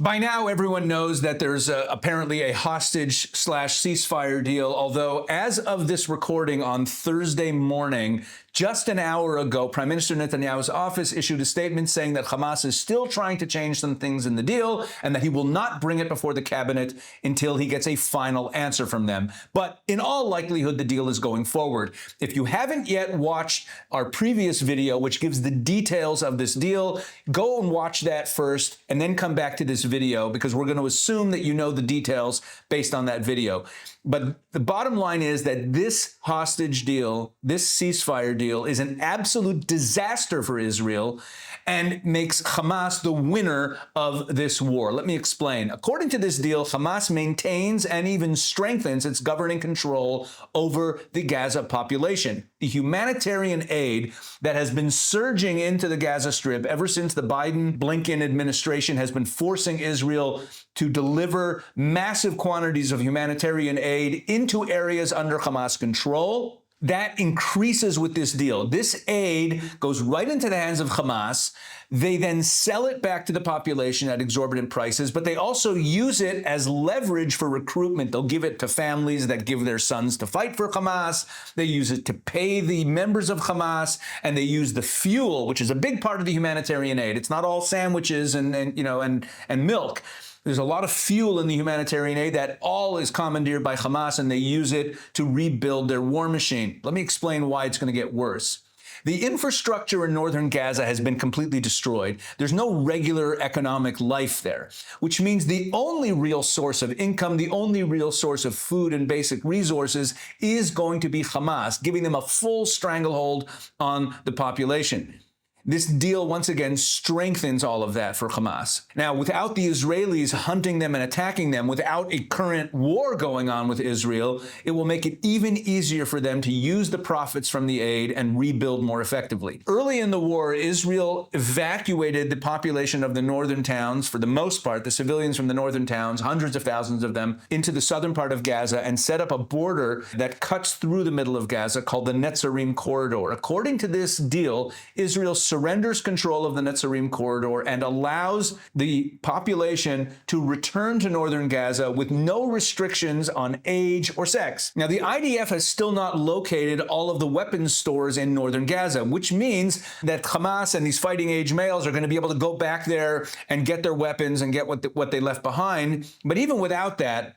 By now, everyone knows that there's apparently a hostage/ceasefire deal, although as of this recording on Thursday morning, just an hour ago, Prime Minister Netanyahu's office issued a statement saying that Hamas is still trying to change some things in the deal and that he will not bring it before the cabinet until he gets a final answer from them. But in all likelihood, the deal is going forward. If you haven't yet watched our previous video, which gives the details of this deal, go and watch that first and then come back to this video, because we're going to assume that you know the details based on that video. But the bottom line is that this hostage deal, this ceasefire deal, is an absolute disaster for Israel and makes Hamas the winner of this war. Let me explain. According to this deal, Hamas maintains and even strengthens its governing control over the Gaza population. The humanitarian aid that has been surging into the Gaza Strip ever since the Biden-Blinken administration has been forcing Israel to deliver massive quantities of humanitarian aid into areas under Hamas control. That increases with this deal. This aid goes right into the hands of Hamas. They then sell it back to the population at exorbitant prices, but they also use it as leverage for recruitment. They'll give it to families that give their sons to fight for Hamas. They use it to pay the members of Hamas, and they use the fuel, which is a big part of the humanitarian aid. It's not all sandwiches and milk. There's a lot of fuel in the humanitarian aid that all is commandeered by Hamas, and they use it to rebuild their war machine. Let me explain why it's going to get worse. The infrastructure in northern Gaza has been completely destroyed. There's no regular economic life there, which means the only real source of income, the only real source of food and basic resources is going to be Hamas, giving them a full stranglehold on the population. This deal, once again, strengthens all of that for Hamas. Now, without the Israelis hunting them and attacking them, without a current war going on with Israel, it will make it even easier for them to use the profits from the aid and rebuild more effectively. Early in the war, Israel evacuated the population of the northern towns, for the most part, the civilians from the northern towns, hundreds of thousands of them, into the southern part of Gaza and set up a border that cuts through the middle of Gaza called the Netzarim corridor. According to this deal, Israel surrenders control of the Netzarim corridor and allows the population to return to northern Gaza with no restrictions on age or sex. Now, the IDF has still not located all of the weapons stores in northern Gaza, which means that Hamas and these fighting age males are going to be able to go back there and get their weapons and get what they left behind. But even without that,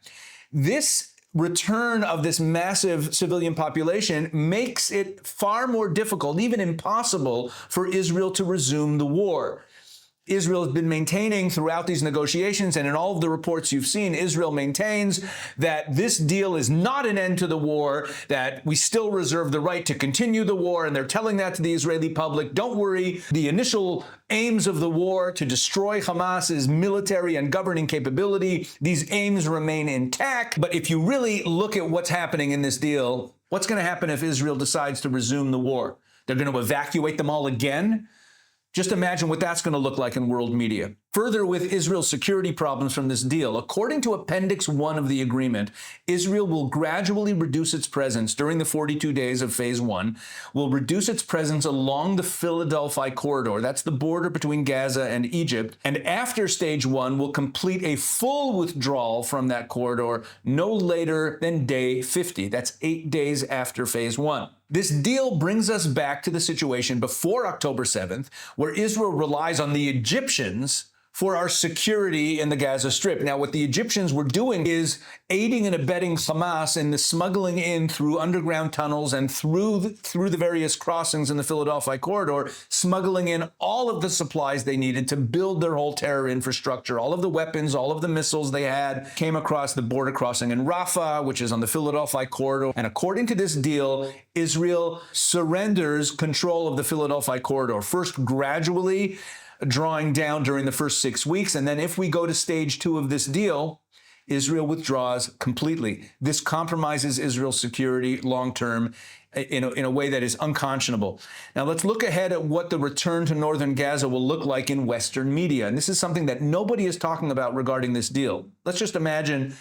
this return of this massive civilian population makes it far more difficult, even impossible, for Israel to resume the war. Israel has been maintaining throughout these negotiations, and in all of the reports you've seen, Israel maintains that this deal is not an end to the war, that we still reserve the right to continue the war, and they're telling that to the Israeli public. Don't worry, the initial aims of the war to destroy Hamas's military and governing capability, these aims remain intact. But if you really look at what's happening in this deal, what's going to happen if Israel decides to resume the war? They're going to evacuate them all again? Just imagine what that's going to look like in world media. Further, with Israel's security problems from this deal, according to Appendix 1 of the agreement, Israel will gradually reduce its presence during the 42 days of Phase 1, will reduce its presence along the Philadelphia corridor. That's the border between Gaza and Egypt. And after Stage 1, will complete a full withdrawal from that corridor no later than day 50. That's 8 days after Phase 1. This deal brings us back to the situation before October 7th, where Israel relies on the Egyptians for our security in the Gaza Strip. Now, what the Egyptians were doing is aiding and abetting Hamas in the smuggling in through underground tunnels and through the various crossings in the Philadelphia corridor, smuggling in all of the supplies they needed to build their whole terror infrastructure. All of the weapons, all of the missiles they had came across the border crossing in Rafah, which is on the Philadelphia corridor. And according to this deal, Israel surrenders control of the Philadelphia corridor, first gradually drawing down during the first 6 weeks. And then if we go to Stage 2 of this deal, Israel withdraws completely. This compromises Israel's security long-term in a way that is unconscionable. Now, let's look ahead at what the return to northern Gaza will look like in Western media. And this is something that nobody is talking about regarding this deal. Let's just imagine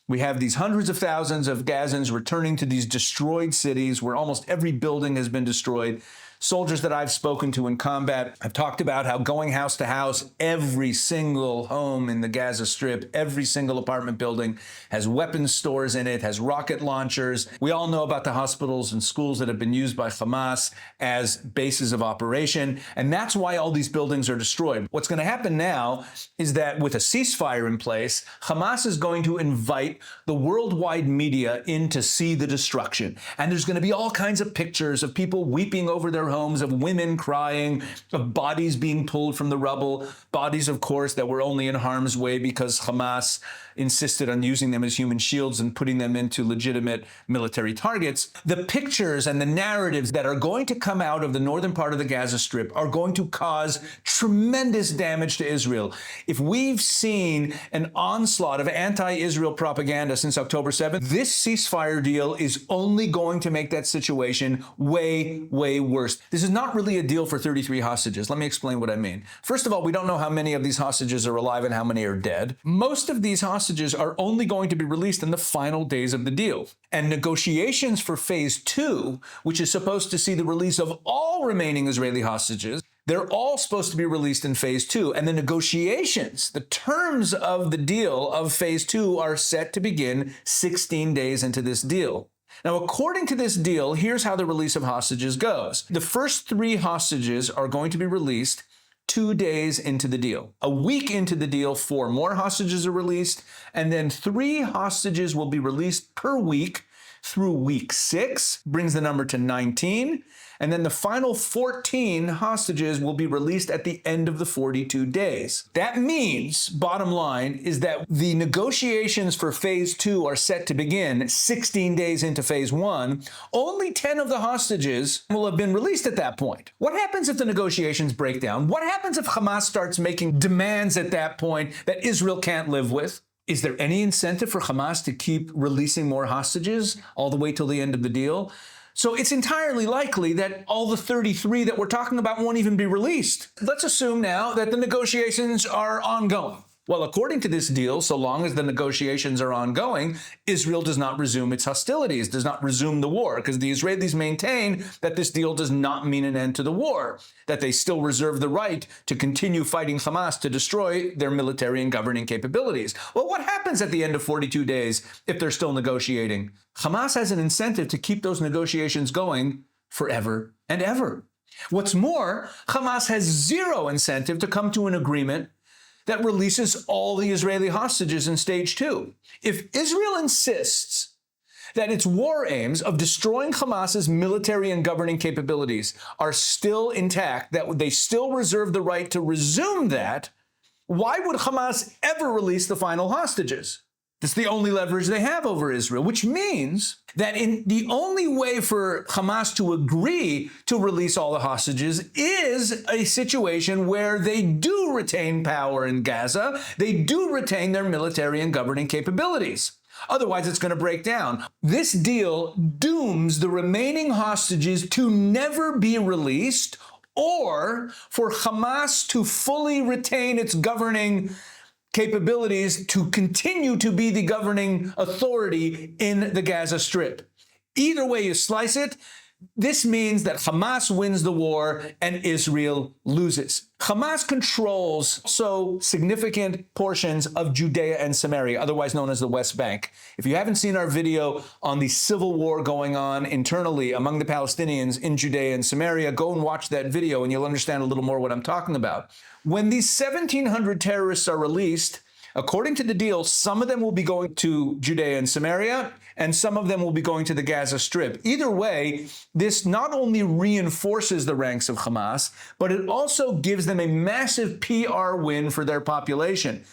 we have these hundreds of thousands of Gazans returning to these destroyed cities where almost every building has been destroyed. soldiers that I've spoken to in combat have talked about how going house to house, every single home in the Gaza Strip, every single apartment building has weapons stores in it, has rocket launchers. We all know about the hospitals and schools that have been used by Hamas as bases of operation, and that's why all these buildings are destroyed. What's going to happen now is that with a ceasefire in place, Hamas is going to invite the worldwide media in to see the destruction. And there's going to be all kinds of pictures of people weeping over their homes, of women crying, of bodies being pulled from the rubble, bodies, of course, that were only in harm's way because Hamas insisted on using them as human shields and putting them into legitimate military targets. The pictures and the narratives that are going to come out of the northern part of the Gaza Strip are going to cause tremendous damage to Israel. If we've seen an onslaught of anti-Israel propaganda since October 7th, this ceasefire deal is only going to make that situation way, way worse. This is not really a deal for 33 hostages. Let me explain what I mean. First of all, we don't know how many of these hostages are alive and how many are dead. Most of these hostages are only going to be released in the final days of the deal. And negotiations for phase 2, which is supposed to see the release of all remaining Israeli hostages, they're all supposed to be released in phase 2. And the negotiations, the terms of the deal of phase 2 are set to begin 16 days into this deal. Now, according to this deal, here's how the release of hostages goes. The first 3 hostages are going to be released 2 days into the deal. A week into the deal, 4 more hostages are released, and then 3 hostages will be released per week through week 6, brings the number to 19. And then the final 14 hostages will be released at the end of the 42 days. That means, bottom line, is that the negotiations for phase 2 are set to begin 16 days into phase 1. Only 10 of the hostages will have been released at that point. What happens if the negotiations break down? What happens if Hamas starts making demands at that point that Israel can't live with? Is there any incentive for Hamas to keep releasing more hostages all the way till the end of the deal? So it's entirely likely that all the 33 that we're talking about won't even be released. Let's assume now that the negotiations are ongoing. Well, according to this deal, so long as the negotiations are ongoing, Israel does not resume its hostilities, does not resume the war, because the Israelis maintain that this deal does not mean an end to the war, that they still reserve the right to continue fighting Hamas to destroy their military and governing capabilities. Well, what happens at the end of 42 days if they're still negotiating? Hamas has an incentive to keep those negotiations going forever and ever. What's more, Hamas has zero incentive to come to an agreement that releases all the Israeli hostages in stage 2. If Israel insists that its war aims of destroying Hamas's military and governing capabilities are still intact, that they still reserve the right to resume that, why would Hamas ever release the final hostages? It's the only leverage they have over Israel, which means that the only way for Hamas to agree to release all the hostages is a situation where they do retain power in Gaza, they do retain their military and governing capabilities. Otherwise, it's going to break down. This deal dooms the remaining hostages to never be released or for Hamas to fully retain its governing capabilities to continue to be the governing authority in the Gaza Strip. Either way you slice it, this means that Hamas wins the war and Israel loses. Hamas controls so significant portions of Judea and Samaria, otherwise known as the West Bank. If you haven't seen our video on the civil war going on internally among the Palestinians in Judea and Samaria, go and watch that video and you'll understand a little more what I'm talking about. When these 1,700 terrorists are released, according to the deal, some of them will be going to Judea and Samaria, and some of them will be going to the Gaza Strip. Either way, this not only reinforces the ranks of Hamas, but it also gives them a massive PR win for their population.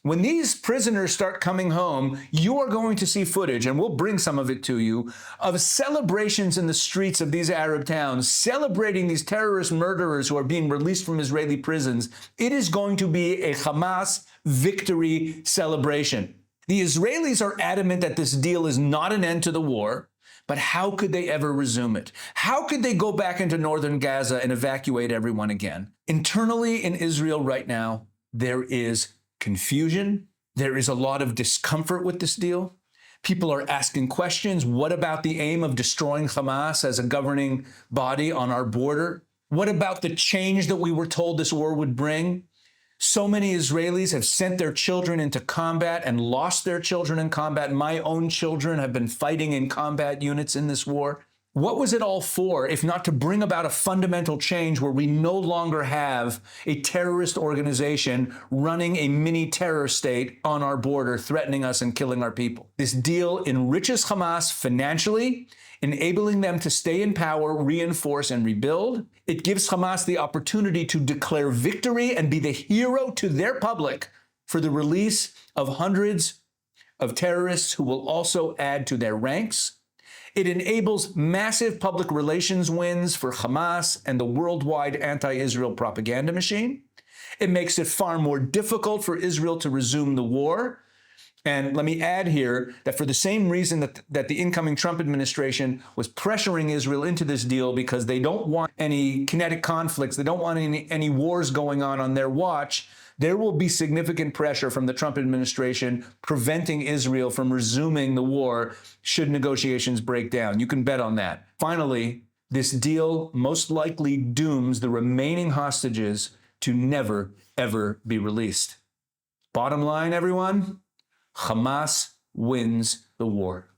When these prisoners start coming home, you are going to see footage, and we'll bring some of it to you, of celebrations in the streets of these Arab towns, celebrating these terrorist murderers who are being released from Israeli prisons. It is going to be a Hamas victory celebration. The Israelis are adamant that this deal is not an end to the war, but how could they ever resume it? How could they go back into northern Gaza and evacuate everyone again? Internally in Israel right now, there is confusion. There is a lot of discomfort with this deal. People are asking questions. What about the aim of destroying Hamas as a governing body on our border? What about the change that we were told this war would bring? So many Israelis have sent their children into combat and lost their children in combat. My own children have been fighting in combat units in this war. What was it all for, if not to bring about a fundamental change where we no longer have a terrorist organization running a mini terror state on our border, threatening us and killing our people? This deal enriches Hamas financially, enabling them to stay in power, reinforce, and rebuild. It gives Hamas the opportunity to declare victory and be the hero to their public for the release of hundreds of terrorists who will also add to their ranks. It enables massive public relations wins for Hamas and the worldwide anti-Israel propaganda machine. It makes it far more difficult for Israel to resume the war. And let me add here that for the same reason that the incoming Trump administration was pressuring Israel into this deal, because they don't want any kinetic conflicts, they don't want any wars going on their watch, there will be significant pressure from the Trump administration preventing Israel from resuming the war should negotiations break down. You can bet on that. Finally, this deal most likely dooms the remaining hostages to never, ever be released. Bottom line, everyone, Hamas wins the war.